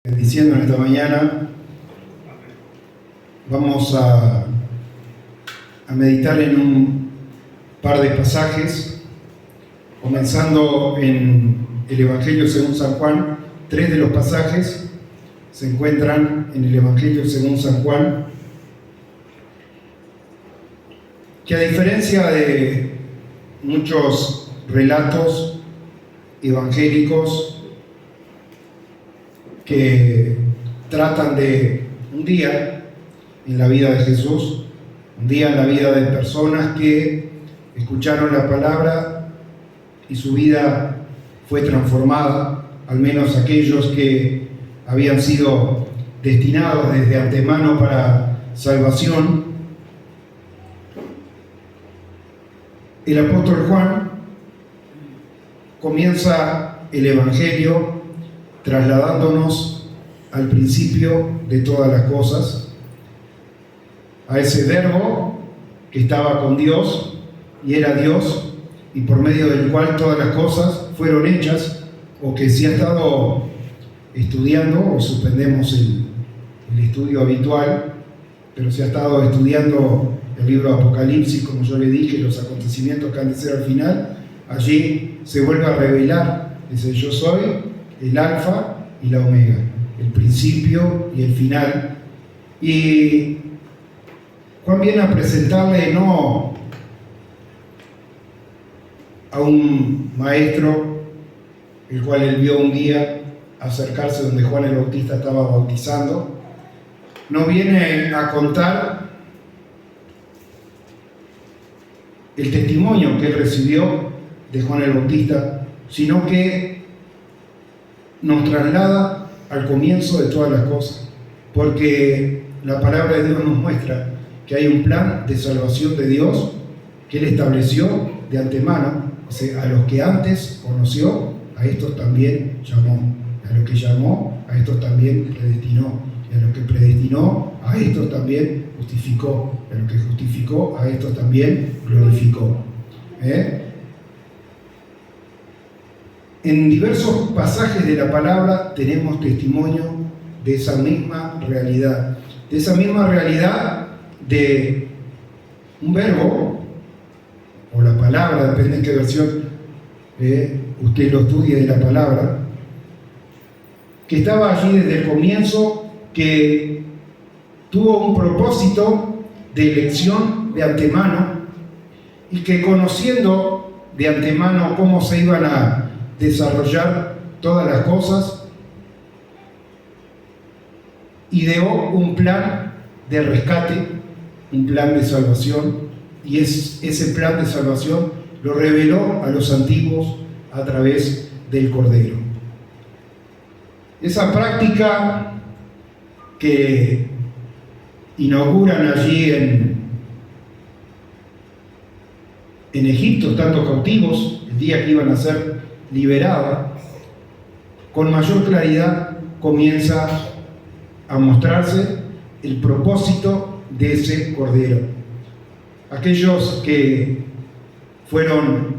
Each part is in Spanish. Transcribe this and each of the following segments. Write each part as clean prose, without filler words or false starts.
Bendiciendo en esta mañana, vamos a meditar en un par de pasajes, comenzando en el Evangelio según San Juan. 3 de los pasajes se encuentran en el Evangelio según San Juan, que a diferencia de muchos relatos evangélicos que tratan de un día en la vida de Jesús, un día en la vida de personas que escucharon la palabra y su vida fue transformada, al menos aquellos que habían sido destinados desde antemano para salvación. El apóstol Juan comienza el Evangelio trasladándonos al principio de todas las cosas, a ese verbo que estaba con Dios y era Dios, y por medio del cual todas las cosas fueron hechas, o que si ha estado estudiando, o suspendemos el estudio habitual, pero si ha estado estudiando el libro de Apocalipsis, como yo le dije, los acontecimientos que han de ser al final, allí se vuelve a revelar, dice: yo soy el alfa y la omega, el principio y el final. Y Juan viene a presentarle no a un maestro, el cual él vio un día acercarse donde Juan el Bautista estaba bautizando, no viene a contar el testimonio que él recibió de Juan el Bautista, sino que nos traslada al comienzo de todas las cosas, porque la palabra de Dios nos muestra que hay un plan de salvación de Dios que Él estableció de antemano. O sea, a los que antes conoció, a estos también llamó; a los que llamó, a estos también predestinó; y a los que predestinó, a estos también justificó; y a los que justificó, a estos también glorificó. En diversos pasajes de la palabra tenemos testimonio de esa misma realidad, de un verbo, o la palabra, depende en qué versión usted lo estudie, de la palabra, que estaba allí desde el comienzo, que tuvo un propósito de elección de antemano, y que, conociendo de antemano cómo se iban a desarrollar todas las cosas, ideó un plan de rescate, un plan de salvación, y ese plan de salvación lo reveló a los antiguos a través del Cordero. Esa práctica que inauguran allí en Egipto, estando cautivos, el día que iban a ser liberados, con mayor claridad comienza a mostrarse el propósito de ese Cordero. Aquellos que fueron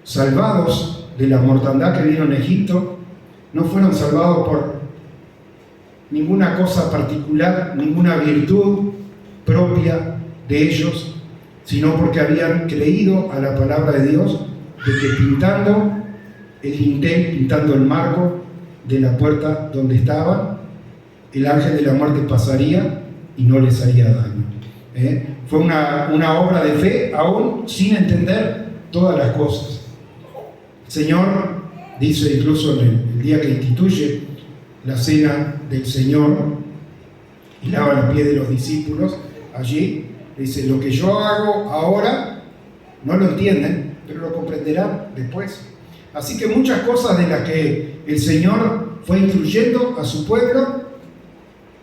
salvados de la mortandad que vino en Egipto no fueron salvados por ninguna cosa particular, ninguna virtud propia de ellos, sino porque habían creído a la palabra de Dios, de que pintando el dintel, pintando el marco de la puerta donde estaban, el ángel de la muerte pasaría y no les haría daño. Fue una obra de fe, aún sin entender todas las cosas. El Señor dice, incluso en el día que instituye la cena del Señor y lava los pies de los discípulos, allí dice: lo que yo hago ahora no lo entienden, pero lo comprenderán después. Así que muchas cosas de las que el Señor fue instruyendo a su pueblo,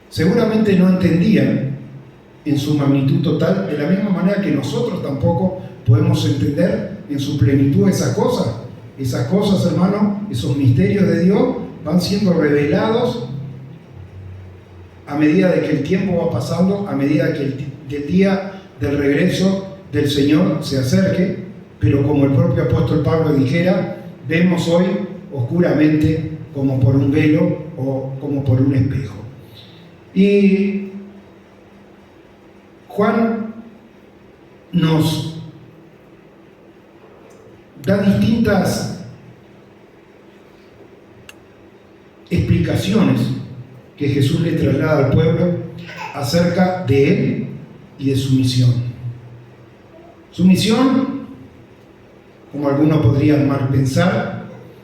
seguramente no entendían en su magnitud total, de la misma manera que nosotros tampoco podemos entender en su plenitud esas cosas. Esas cosas, hermano, esos misterios de Dios van siendo revelados a medida de que el tiempo va pasando, a medida que el día del regreso del Señor se acerque. Pero como el propio apóstol Pablo dijera: vemos hoy oscuramente, como por un velo o como por un espejo. Y Juan nos da distintas explicaciones que Jesús le traslada al pueblo acerca de él y de su misión. Su misión, como algunos podrían mal pensar,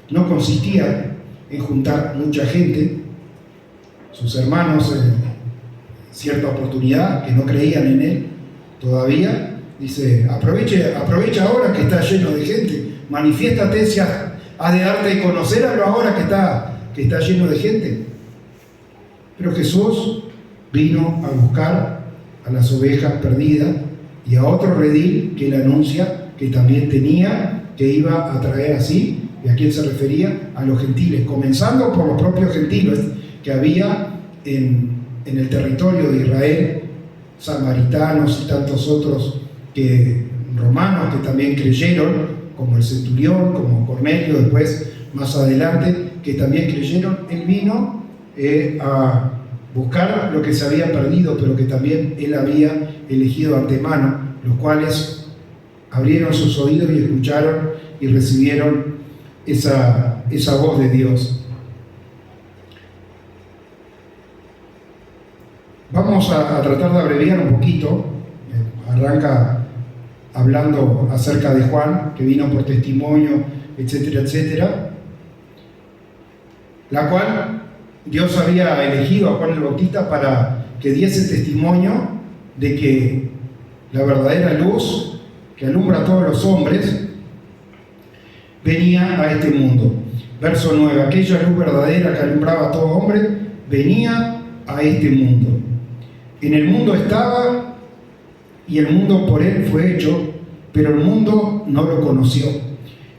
no consistía en juntar mucha gente, sus hermanos en cierta oportunidad que no creían en él todavía. Dice, aprovecha ahora que está lleno de gente, manifiéstate si has de darte a conocerlo ahora que está lleno de gente. Pero Jesús vino a buscar a las ovejas perdidas y a otro redil que él anuncia que también tenía, que iba a traer así. ¿Y a quién se refería? A los gentiles, comenzando por los propios gentiles que había en el territorio de Israel, samaritanos y tantos otros romanos que también creyeron, como el centurión, como Cornelio, después más adelante, que también creyeron. Él vino a buscar lo que se había perdido, pero que también él había elegido de antemano, los cuales abrieron sus oídos y escucharon y recibieron esa voz de Dios. Vamos a tratar de abreviar un poquito. Arranca hablando acerca de Juan, que vino por testimonio, etcétera, etcétera, la cual Dios había elegido a Juan el Bautista para que diese testimonio de que la verdadera luz que alumbra a todos los hombres venía a este mundo. Verso 9, aquella luz verdadera que alumbraba a todo hombre venía a este mundo. En el mundo estaba y el mundo por él fue hecho, pero el mundo no lo conoció.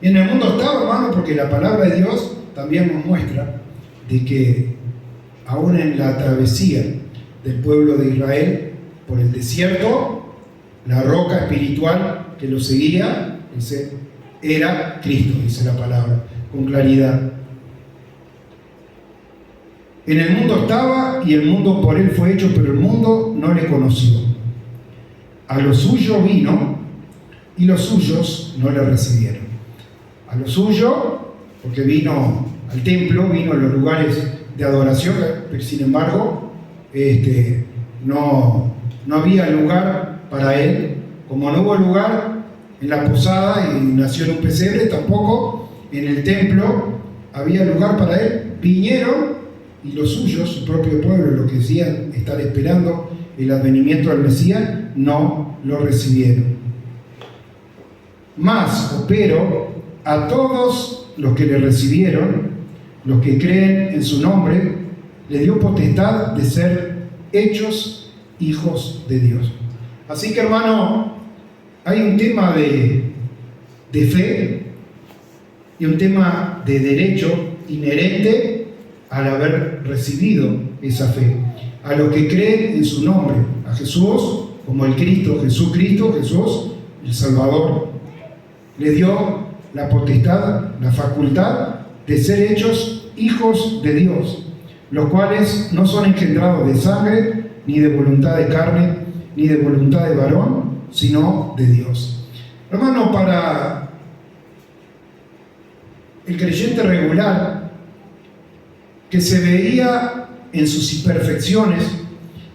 En el mundo estaba, hermano, porque la palabra de Dios también nos muestra de que aún en la travesía del pueblo de Israel por el desierto, la roca espiritual que lo seguía era Cristo, dice la palabra con claridad. En el mundo estaba y el mundo por él fue hecho, pero el mundo no le conoció. A lo suyo vino y los suyos no le recibieron. A lo suyo, porque vino al templo, vino a los lugares de adoración, pero sin embargo no había lugar para él. Como no hubo lugar en la posada y nació en un pesebre, tampoco en el templo había lugar para él. Vinieron y los suyos, su propio pueblo, los que decían estar esperando el advenimiento del Mesías, no lo recibieron. Pero a todos los que le recibieron, los que creen en su nombre, le dio potestad de ser hechos hijos de Dios. Así que, hermano, hay un tema de fe y un tema de derecho inherente al haber recibido esa fe. A los que creen en su nombre, a Jesús como el Cristo, Jesús, el Salvador, le dio la potestad, la facultad de ser hechos hijos de Dios, los cuales no son engendrados de sangre, ni de voluntad de carne, ni de voluntad de varón, sino de Dios. Hermano, para el creyente regular, que se veía en sus imperfecciones,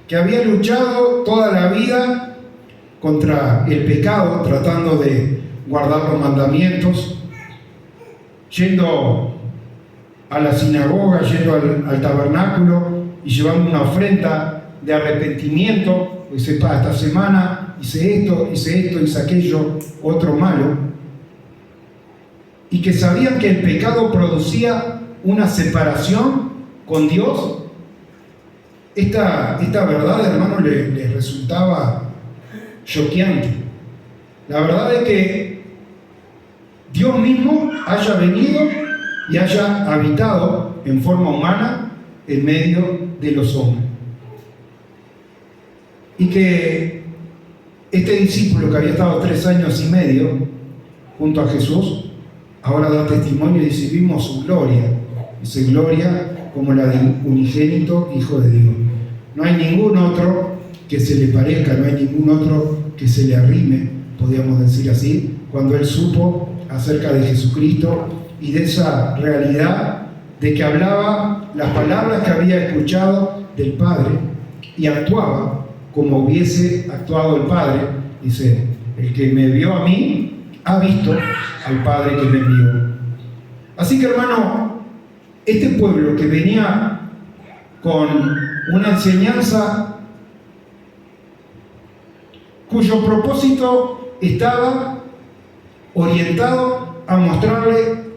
que había luchado toda la vida contra el pecado, tratando de guardar los mandamientos, yendo a la sinagoga, yendo al tabernáculo y llevando una ofrenda de arrepentimiento. Dice, esta semana hice esto, hice aquello, otro malo. Y que sabían que el pecado producía una separación con Dios. Esta verdad, hermano, les resultaba choqueante. La verdad es que Dios mismo haya venido y haya habitado en forma humana en medio de los hombres. Y que este discípulo que había estado 3 años y medio junto a Jesús, ahora da testimonio y dice, vimos su gloria, dice gloria como la del unigénito Hijo de Dios. No hay ningún otro que se le parezca, no hay ningún otro que se le arrime, podríamos decir así, cuando él supo acerca de Jesucristo y de esa realidad de que hablaba las palabras que había escuchado del Padre y actuaba como hubiese actuado el Padre. Dice, el que me vio a mí ha visto al Padre que me envió. Así que, hermano, este pueblo que venía con una enseñanza cuyo propósito estaba orientado a mostrarle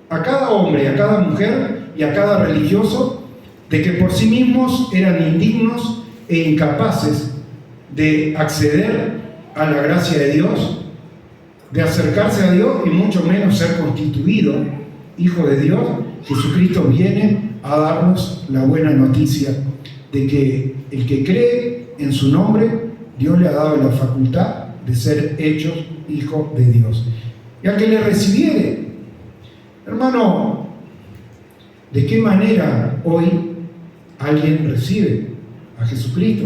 a cada hombre, a cada mujer y a cada religioso de que por sí mismos eran indignos e incapaces de acceder a la gracia de Dios, de acercarse a Dios y mucho menos ser constituido hijo de Dios. Jesucristo viene a darnos la buena noticia de que el que cree en su nombre, Dios le ha dado la facultad de ser hechos hijos de Dios. Y al que le recibiere, hermano, ¿de qué manera hoy alguien recibe a Jesucristo?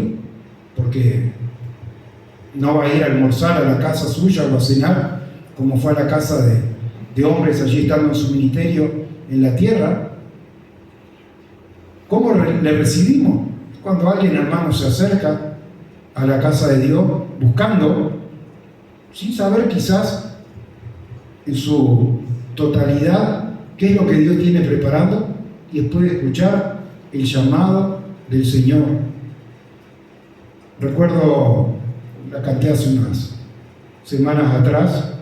Porque no va a ir a almorzar a la casa suya o a cenar como fue a la casa de hombres allí estando en su ministerio en la tierra. ¿Cómo le recibimos? Cuando alguien, hermano, se acerca a la casa de Dios buscando, sin saber quizás en su totalidad qué es lo que Dios tiene preparando, y después de escuchar el llamado del Señor. Recuerdo, la canté hace unas semanas atrás,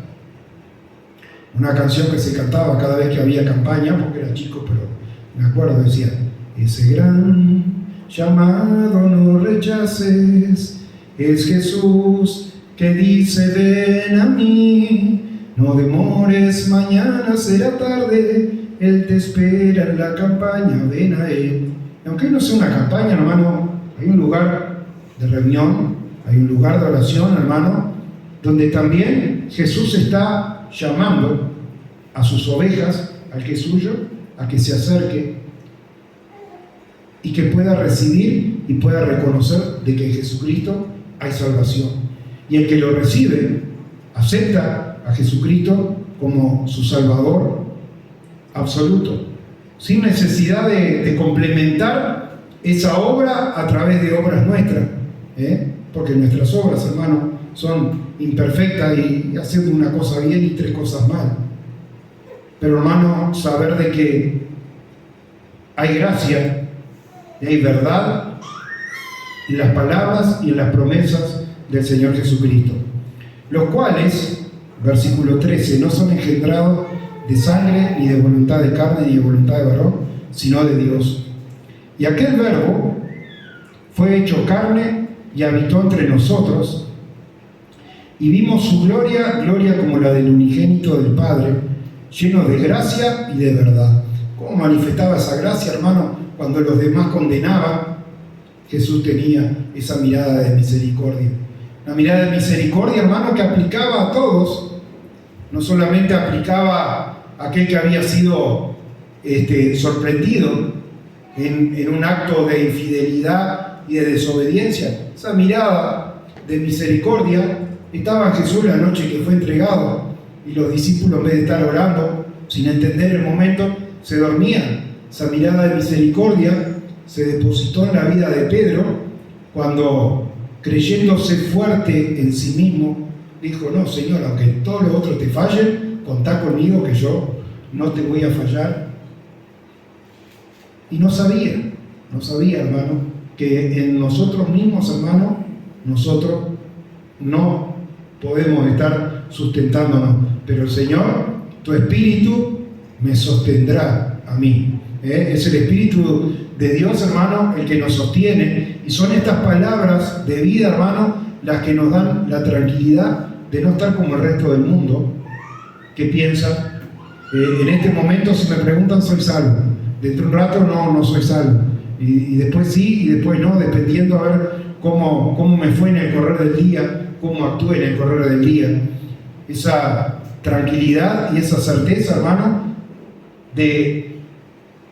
una canción que se cantaba cada vez que había campaña, porque era chico, pero me acuerdo, decía: ese gran llamado no rechaces, es Jesús que dice ven a mí, no demores, mañana será tarde, Él te espera en la campaña, ven a Él. Y aunque no sea una campaña, hermano, hay un lugar de reunión, hay un lugar de oración, hermano, donde también Jesús está llamando a sus ovejas, al que es suyo, a que se acerque y que pueda recibir y pueda reconocer de que en Jesucristo hay salvación. Y el que lo recibe, acepta a Jesucristo como su Salvador absoluto, sin necesidad de complementar esa obra a través de obras nuestras, porque nuestras obras, hermano, son imperfectas y hacemos una cosa bien y tres cosas mal. Pero, hermano, saber de que hay gracia y hay verdad en las palabras y en las promesas del Señor Jesucristo, los cuales, versículo 13, no son engendrados de sangre, ni de voluntad de carne, ni de voluntad de varón, sino de Dios. Y aquel Verbo fue hecho carne y habitó entre nosotros, y vimos su gloria, gloria como la del unigénito del Padre, lleno de gracia y de verdad. ¿Cómo manifestaba esa gracia, hermano? Cuando los demás condenaban, Jesús tenía esa mirada de misericordia. Una mirada de misericordia, hermano, que aplicaba a todos. No solamente aplicaba a aquel que había sido sorprendido en un acto de infidelidad y de desobediencia. Esa mirada de misericordia estaba en Jesús la noche que fue entregado, y los discípulos, en vez de estar orando sin entender el momento, se dormían. Esa mirada de misericordia se depositó en la vida de Pedro cuando, creyéndose fuerte en sí mismo, dijo: no, Señor, aunque todos los otros te fallen, contá conmigo que yo no te voy a fallar. Y no sabía, hermano, que en nosotros mismos, hermano, nosotros no podemos estar sustentándonos, pero el Señor, tu Espíritu, me sostendrá a mí. Es el Espíritu de Dios, hermano, el que nos sostiene, y son estas palabras de vida, hermano, las que nos dan la tranquilidad de no estar como el resto del mundo, que piensa, en este momento, si me preguntan, soy salvo, dentro de un rato no soy salvo, y después sí, y después no, dependiendo a ver cómo me fue en el correr del día, cómo actúe en el correr del día. Esa tranquilidad y esa certeza, hermano, de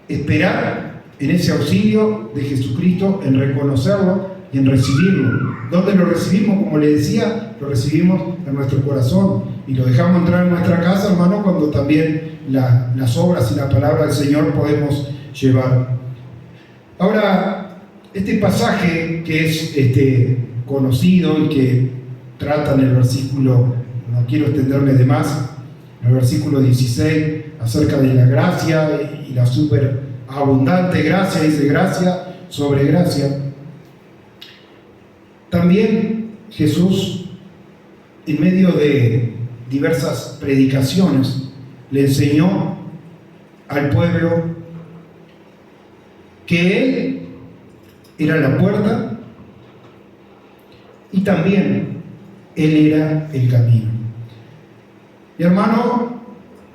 esperar en ese auxilio de Jesucristo, en reconocerlo y en recibirlo. ¿Dónde lo recibimos? Como le decía, lo recibimos en nuestro corazón y lo dejamos entrar en nuestra casa, hermano, cuando también las obras y la palabra del Señor podemos llevar. Ahora, este pasaje que es conocido y que trata en el versículo, no quiero extenderme de más, en el versículo 16, acerca de la gracia y la superabundante gracia, dice gracia sobre gracia. También Jesús, en medio de diversas predicaciones, le enseñó al pueblo que Él era la puerta y también Él era el camino. Y hermano,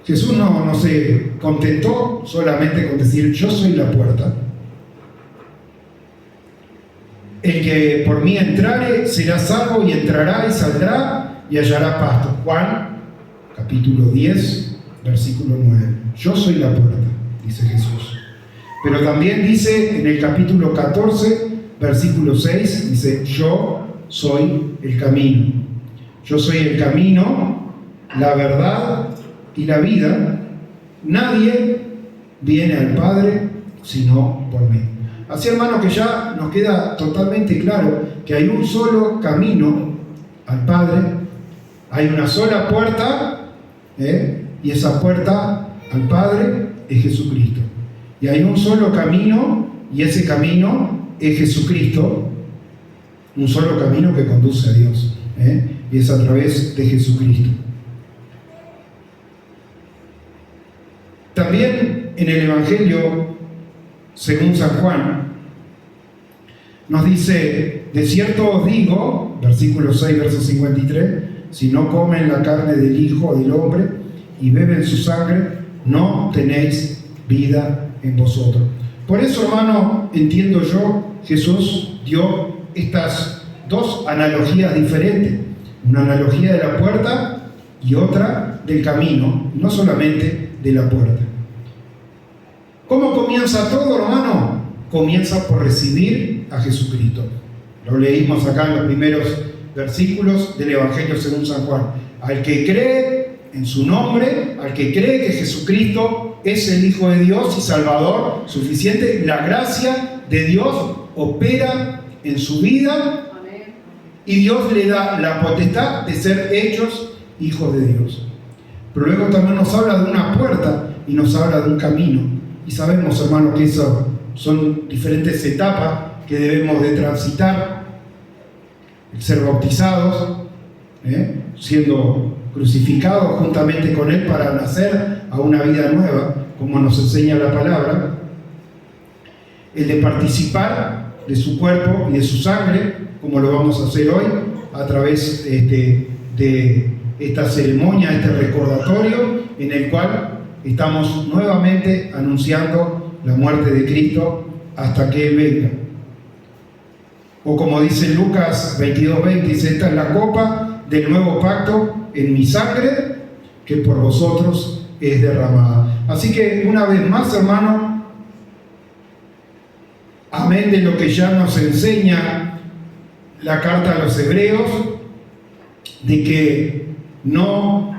Jesús no se contentó solamente con decir yo soy la puerta. El que por mí entrare será salvo y entrará y saldrá y hallará pasto. Juan capítulo 10 versículo 9. Yo soy la puerta, dice Jesús. Pero también dice en el capítulo 14 versículo 6, dice yo soy el camino. Yo soy el camino, la verdad y la vida. Nadie viene al Padre sino por mí. Así, hermano, que ya nos queda totalmente claro que hay un solo camino al Padre, hay una sola puerta, y esa puerta al Padre es Jesucristo. Y hay un solo camino, y ese camino es Jesucristo, un solo camino que conduce a Dios, y es a través de Jesucristo. También en el Evangelio según San Juan, nos dice, de cierto os digo, versículo 6, verso 53, si no comen la carne del Hijo del Hombre y beben su sangre, no tenéis vida en vosotros. Por eso, hermano, entiendo yo, Jesús dio estas dos analogías diferentes, una analogía de la puerta y otra del camino, no solamente de la puerta. ¿Cómo comienza todo, hermano? Comienza por recibir a Jesucristo. Lo leímos acá en los primeros versículos del Evangelio según San Juan. Al que cree en su nombre, al que cree que Jesucristo es el Hijo de Dios y Salvador suficiente, la gracia de Dios opera en su vida y Dios le da la potestad de ser hechos hijos de Dios. Pero luego también nos habla de una puerta y nos habla de un camino. Y sabemos, hermano, que eso son diferentes etapas que debemos de transitar. El ser bautizados, siendo crucificados juntamente con Él para nacer a una vida nueva, como nos enseña la palabra. El de participar de su cuerpo y de su sangre, como lo vamos a hacer hoy, a través de esta ceremonia, este recordatorio, en el cual estamos nuevamente anunciando la muerte de Cristo hasta que Él venga. O como dice Lucas 22:20, dice, esta es la copa del nuevo pacto en mi sangre, que por vosotros es derramada. Así que una vez más, hermano, amén de lo que ya nos enseña la carta a los Hebreos, de que no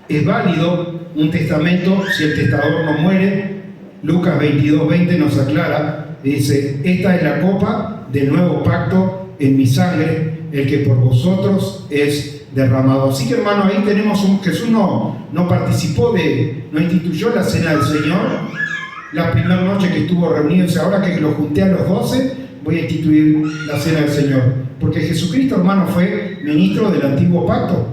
es válido un testamento si el testador no muere. Lucas 22:20 nos aclara, dice, esta es la copa del nuevo pacto en mi sangre, el que por vosotros es derramado. Así que, hermano, ahí tenemos Jesús no participó no instituyó la cena del Señor la primera noche que estuvo reunido, dice, ahora que lo junté a los 12, voy a instituir la cena del Señor. Porque Jesucristo, hermano, fue ministro del antiguo pacto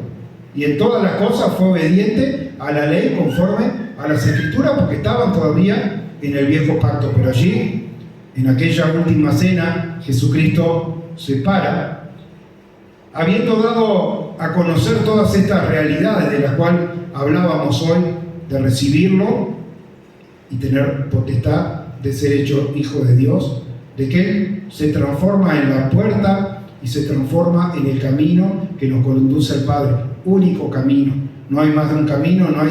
y en todas las cosas fue obediente a la ley conforme a las Escrituras, porque estaban todavía en el viejo pacto. Pero allí, en aquella última cena, Jesucristo se para, habiendo dado a conocer todas estas realidades de las cuales hablábamos hoy, de recibirlo y tener potestad de ser hecho hijo de Dios, de que Él se transforma en la puerta y se transforma en el camino que nos conduce al Padre, único camino. No hay más de un camino, no hay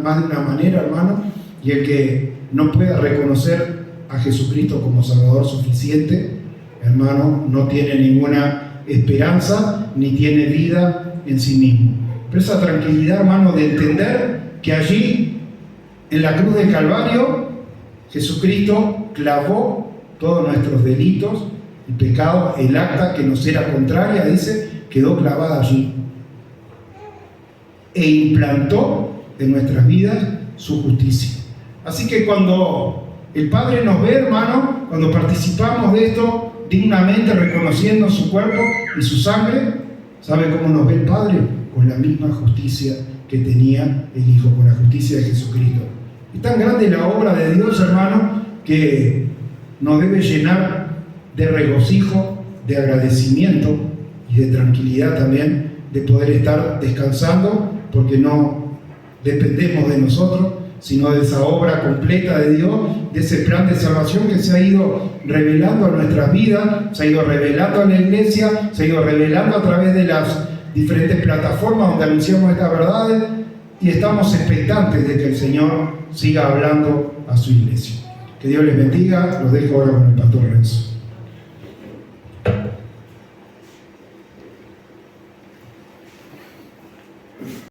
más de una manera, hermano, y el que no pueda reconocer a Jesucristo como Salvador suficiente, hermano, no tiene ninguna esperanza ni tiene vida en sí mismo. Pero esa tranquilidad, hermano, de entender que allí, en la cruz del Calvario, Jesucristo clavó todos nuestros delitos y pecados, el acta que nos era contraria, dice, quedó clavada allí. E implantó en nuestras vidas su justicia. Así que cuando el Padre nos ve, hermano, cuando participamos de esto dignamente, reconociendo su cuerpo y su sangre, ¿sabe cómo nos ve el Padre? Con la misma justicia que tenía el Hijo, con la justicia de Jesucristo. Es tan grande la obra de Dios, hermano, que nos debe llenar de regocijo, de agradecimiento y de tranquilidad también, de poder estar descansando, porque no dependemos de nosotros, sino de esa obra completa de Dios, de ese plan de salvación que se ha ido revelando a nuestras vidas, se ha ido revelando a la iglesia, se ha ido revelando a través de las diferentes plataformas donde anunciamos estas verdades, y estamos expectantes de que el Señor siga hablando a su iglesia. Que Dios les bendiga. Los dejo ahora con el pastor Renzo.